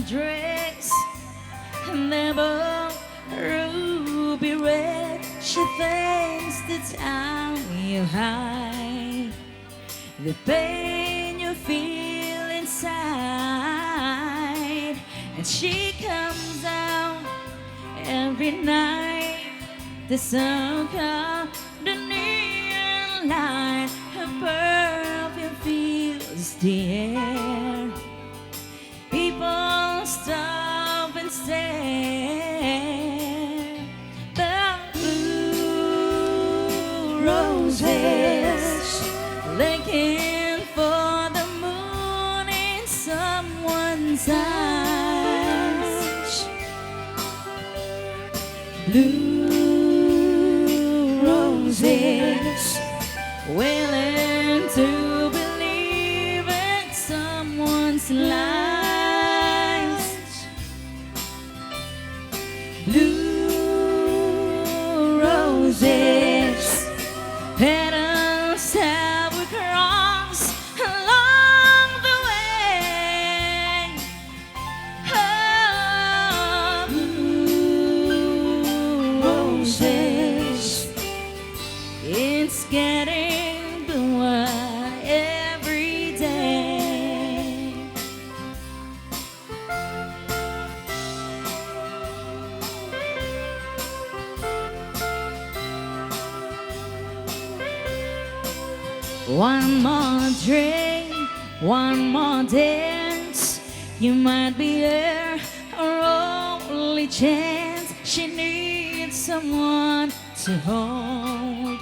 dress, and they're both ruby red. She thinks the time you hide the pain you feel inside, and she comes out every night. The sun comes, the neon light, her perfume fills the air. People stop and stare. The blue roses looking for the moon in someone's eyes. Blue roses willing to believe in someone's lies. Blue roses, petals have we crossed along the way. Oh, blue roses, it's getting bluer every day. One more drink, one more dance, you might be her only chance. She needs someone to hold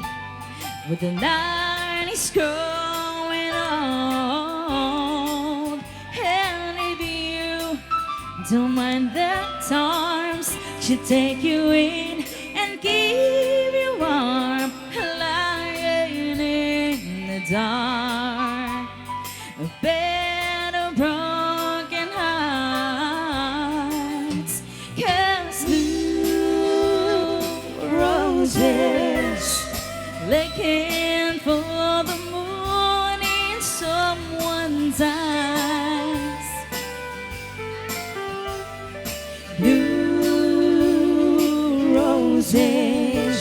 with the night is growing old. And if you don't mind the charms, she'll take you in and give you warm, lying in the dark, a bed of broken hearts. 'Cause blue roses looking for the moon in someone's eyes. Blue roses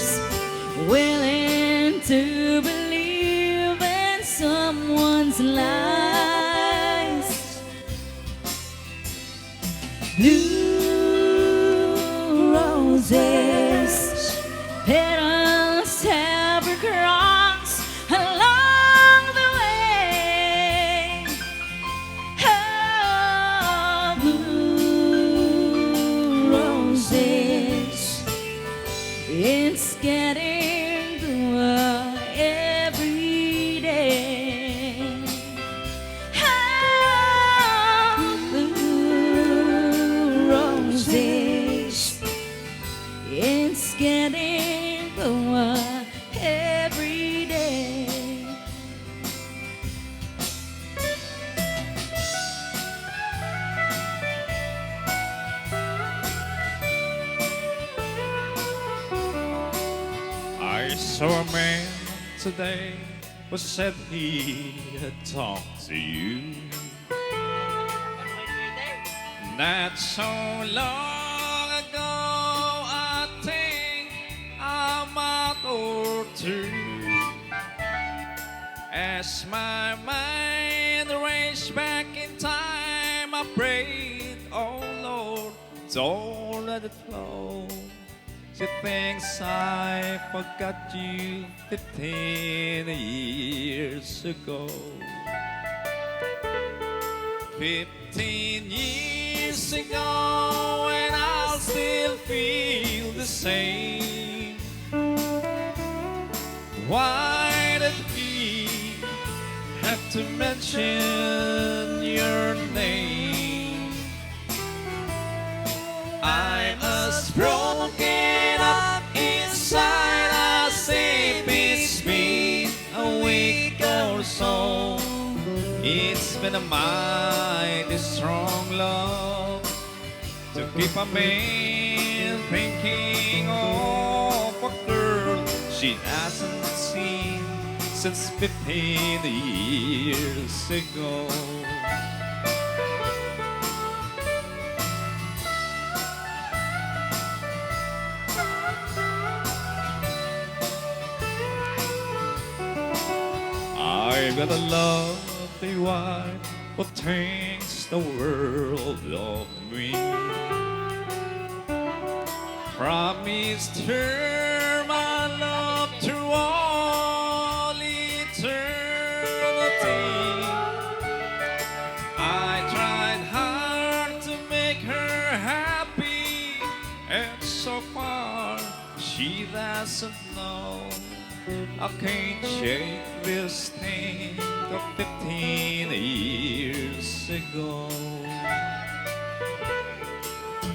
willing to believe in someone's lies. Blue roses, petals have we crossed along the way. Oh, blue roses, it's getting bluer every day. Oh, blue roses, it's getting bluer every day. I saw a man today who said he had talked to you not so long ago. I think a month or two. As my mind raced back in time, I prayed, oh Lord, don't let it flow. She thinks I forgot you 15 years ago. 15 years ago, and I'll still feel the same. Why did he have to mention your name? I'm as broken up inside as if it's been a week or so. It's been a mighty strong love to keep a man thinking of a girl she hasn't seen since 15 years ago. got a lovely wife, what thinks the world of me? Promised her my love through all eternity. I tried hard to make her happy, and so far she doesn't know. I can't shake this thing of 15 years ago.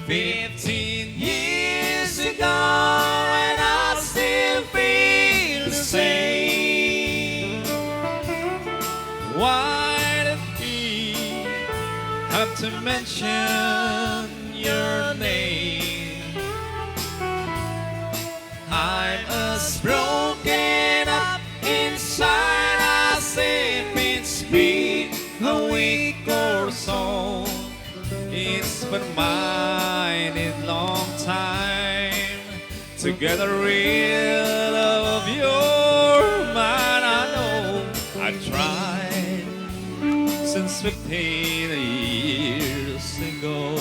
15 years ago, and I still feel the same. Why did he have to mention your name? I'm as broken up inside as if it's been a week or so. It's been mine in long time to get a real love of your mind. I know I tried since 15 years ago.